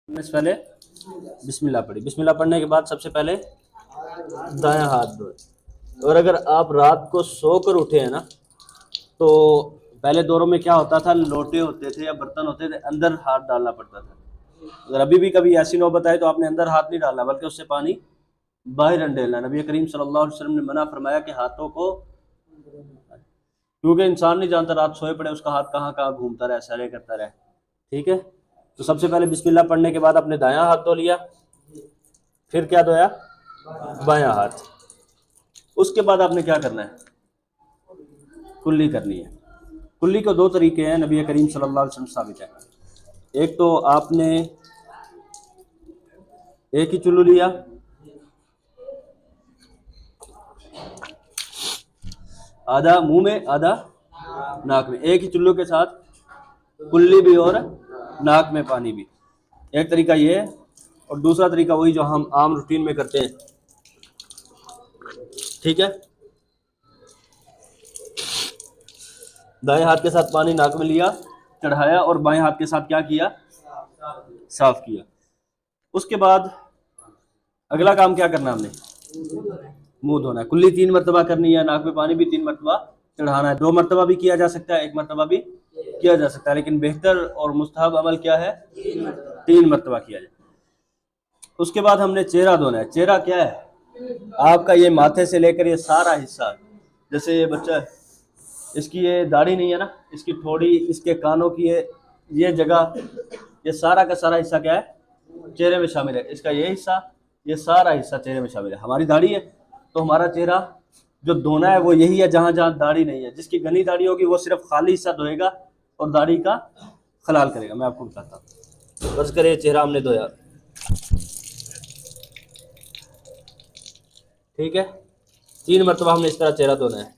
सबसे पहले बिस्मिल्लाह पढ़ी। बिस्मिल्लाह पढ़ने के बाद सबसे पहले दायां हाथ धोए। और अगर आप रात को सोकर उठे हैं ना, तो पहले दौरों में क्या होता था, लोटे होते थे या बर्तन होते थे, अंदर हाथ डालना पड़ता था। अगर अभी भी कभी ऐसी नौबत आए तो आपने अंदर हाथ नहीं डालना, बल्कि उससे पानी बाहर अंडेलना। नबी करीम सल्लल्लाहु अलैहि वसल्लम ने मना फरमाया कि हाथों को, क्योंकि इंसान नहीं जानता रात सोए पड़े उसका हाथ कहाँ कहाँ घूमता रहे, सैरे करता रहे। ठीक है, तो सबसे पहले बिस्मिल्लाह पढ़ने के बाद अपने दायां हाथ धो लिया, फिर क्या धोया, बायां हाथ। उसके बाद आपने क्या करना है, कुल्ली करनी है। कुल्ली के दो तरीके हैं, नबी करीम सल्लल्लाहु अलैहि वसल्लम साबित है। एक तो आपने एक ही चुल्लू लिया, आधा मुंह में आधा नाक में, एक ही चुल्लू के साथ कुल्ली भी और नाक में पानी भी। एक तरीका ये है, और दूसरा तरीका वही जो हम आम रूटीन में करते हैं। ठीक है, दाएं हाथ के साथ पानी नाक में लिया, चढ़ाया, और बाएं हाथ के साथ क्या किया, साफ किया। उसके बाद अगला काम क्या करना है, हमने मुंह धोना है। कुल्ली 3 मरतबा करनी है, नाक में पानी भी 3 मरतबा चढ़ाना है। 2 मरतबा भी किया जा सकता है, 1 मरतबा भी किया जा सकता है, लेकिन बेहतर और मुस्तहब अमल क्या है, 3 मरतबा किया जाए। उसके बाद हमने चेहरा धोना है। चेहरा क्या है, आपका ये माथे से लेकर ये सारा हिस्सा, जैसे ये बच्चा है, इसकी ये दाढ़ी नहीं है ना, इसकी थोड़ी, इसके कानों की ये जगह, ये सारा का सारा हिस्सा क्या है, चेहरे में शामिल है। इसका ये हिस्सा, ये सारा हिस्सा चेहरे में शामिल है। हमारी दाढ़ी है, तो हमारा चेहरा जो धोना है वो यही है जहां जहां दाढ़ी नहीं है। जिसकी घनी दाढ़ी होगी वो सिर्फ खाली हिस्सा धोएगा और दाढ़ी का खलाल करेगा। मैं आपको बताता हूँ। बस करे चेहरा हमने धोया, ठीक है, 3 मरतबा हमने इस तरह चेहरा धोना है,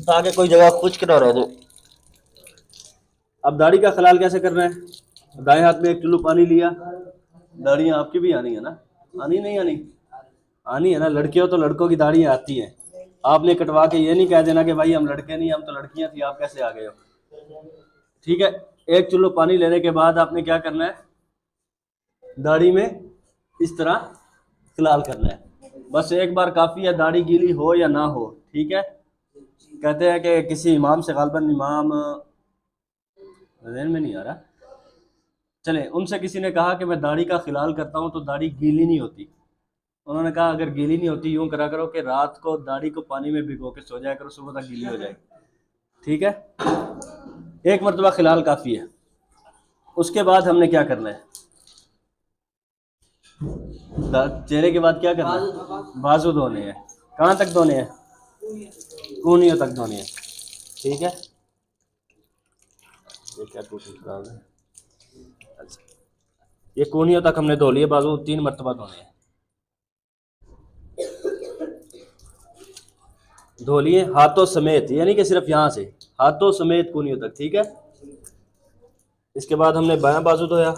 ताकि कोई जगह खुश्क ना रह जाए। अब दाढ़ी का खलाल कैसे करना है, दाएं हाथ में एक चुल्लू पानी लिया। दाढ़ियाँ आपकी भी आनी है ना, आनी नहीं आनी, आनी है ना। लड़कियों तो लड़कों की दाढ़ियाँ आती हैं। आपने कटवा के ये नहीं कह देना कि भाई हम लड़के नहीं, हम तो लड़कियां थी, आप कैसे आ गए हो। ठीक है, एक चुल्लू पानी लेने के बाद आपने क्या करना है, दाढ़ी में इस तरह खलाल करना है। बस एक बार काफ़ी है, दाढ़ी गीली हो या ना हो। ठीक है, कहते हैं कि किसी इमाम से, गालबन इमाम ज़हन में नहीं आ रहा, चले उनसे किसी ने कहा कि मैं दाढ़ी का खिलाल करता हूँ तो दाढ़ी गीली नहीं होती। उन्होंने कहा अगर गीली नहीं होती, यूं करा करो कि रात को दाढ़ी को पानी में भिगो के सो जाया करो, सुबह तक गीली हो जाएगी। ठीक है, 1 मरतबा खिलाल काफ़ी है। उसके बाद हमने क्या करना है, चेहरे के बाद क्या करना है, बाजू धोने हैं। कहाँ तक धोने हैं, कूहनियों तक धोने हैं। ठीक है, ये क्या टूटी खराब है, अच्छा, ये कूहनियों तक हमने धो लिए, बाजू 3 मरतबा धोने हैं। धो लिए हाथों समेत, यानी कि सिर्फ यहाँ से हाथों समेत कूहनियों तक। ठीक है, इसके बाद हमने बायां बाजू धोया,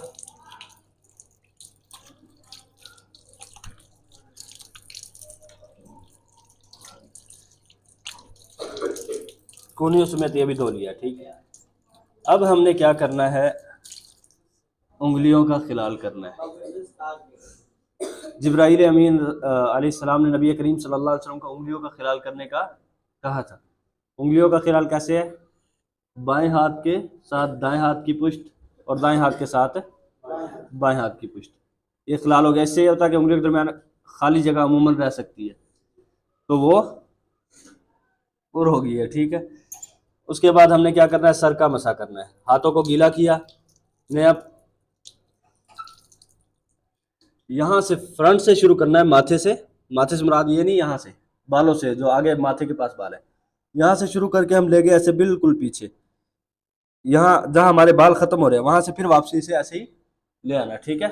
कूहनियों समेत ये भी धो लिया। ठीक है, अब हमने क्या करना है, उंगलियों का खिलाल करना है। जिब्राइल अमीन अलैहिस्सलाम ने नबी करीम सल्लल्लाहु अलैहि वसल्लम को उंगलियों का खिलाल करने का कहा था। उंगलियों का खिलाल कैसे है, बाएं हाथ के साथ दाएं हाथ की पुष्ट और दाएं हाथ के साथ बाएं हाथ की पुष्ट, ये खिलाल हो गया। इससे ये होता है कि उंगलियों के दरमियान खाली जगह अमूमन रह सकती है, तो वो पुर हो गई है। ठीक है, उसके बाद हमने क्या करना है, सर का मसा करना है। हाथों को गीला किया ने, अब यहाँ से फ्रंट से शुरू करना है, माथे से। माथे से मुराद ये नहीं यहाँ से, बालों से, जो आगे माथे के पास बाल है, यहाँ से शुरू करके हम ले गए ऐसे बिल्कुल पीछे, यहाँ जहाँ हमारे बाल खत्म हो रहे हैं वहां से फिर वापसी से ऐसे ही ले आना। ठीक है,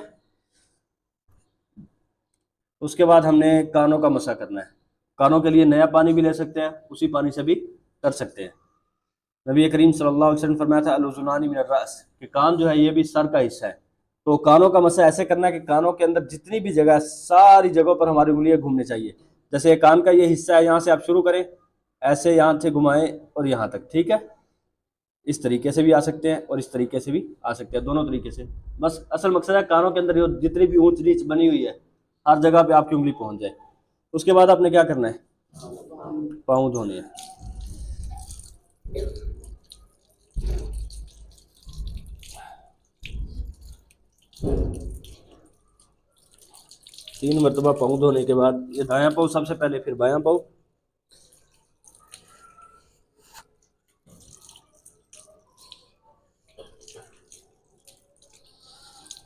उसके बाद हमने कानों का मसा करना है। कानों के लिए नया पानी भी ले सकते हैं, उसी पानी से भी कर सकते हैं। नबी करीम सल्लल्लाहु अलैहि वसल्लम फरमाया था अल-उज़ुनानी मिनर रास, कि कान जो है ये भी सर का हिस्सा है। तो कानों का मसा ऐसे करना है कि कानों के अंदर जितनी भी जगह, सारी जगहों पर हमारी उंगलियां घूमनी चाहिए। जैसे कान का ये हिस्सा है, यहाँ से आप शुरू करें, ऐसे यहाँ से घुमाएं और यहाँ तक। ठीक है, इस तरीके से भी आ सकते हैं और इस तरीके से भी आ सकते हैं, दोनों तरीके से। बस असल मकसद है कानों के अंदर जितनी भी ऊंच नीच बनी हुई है हर जगह पे आपकी उंगली पहुंच जाए। उसके बाद आपने क्या करना है, पाँव धोने हैं। तीन मरतबा पाँव धोने के बाद ये दायां पाँव सबसे पहले, फिर बायां पाँव।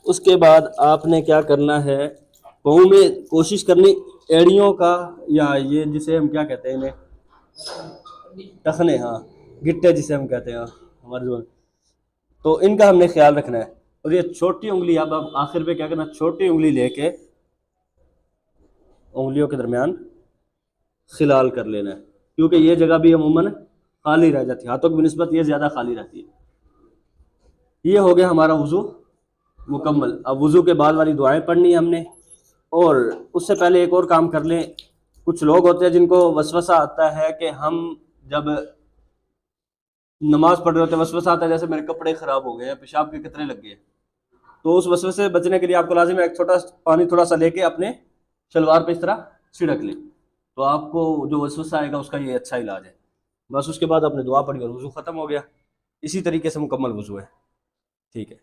उसके बाद आपने क्या करना है, पाँव में कोशिश करनी एड़ियों का, या ये जिसे हम क्या कहते हैं इन्हें, टखने, हाँ गिट्टे जिसे हम कहते हैं हमारे जो, तो इनका हमने ख्याल रखना है। और ये छोटी उंगली, अब आखिर पे क्या करना, छोटी उंगली लेके उंगलियों के दरमियान खिलाल कर लेना है, क्योंकि ये जगह भी अमूमन खाली रह जाती है, हाथों की बिस्बत ये ज़्यादा खाली रहती है। ये हो गया हमारा वुज़ू मुकम्मल। अब वुज़ू के बाद वाली दुआएं पढ़नी है हमने, और उससे पहले एक और काम कर लें। कुछ लोग होते हैं जिनको वसवसा आता है कि हम जब नमाज पढ़ रहे होते हैं वसवसा आता है जैसे मेरे कपड़े ख़राब हो गए हैं, पेशाब के कितने लग गए, तो उस वसवसे से बचने के लिए आपको लाजिम है एक छोटा पानी थोड़ा सा लेके अपने शलवार पे इस तरह छिड़क ले, तो आपको जो वसवसा आएगा उसका ये अच्छा इलाज है। बस उसके बाद आपने दुआ पढ़ी और वुज़ू ख़त्म हो गया। इसी तरीके से मुकम्मल वुज़ू है। ठीक है।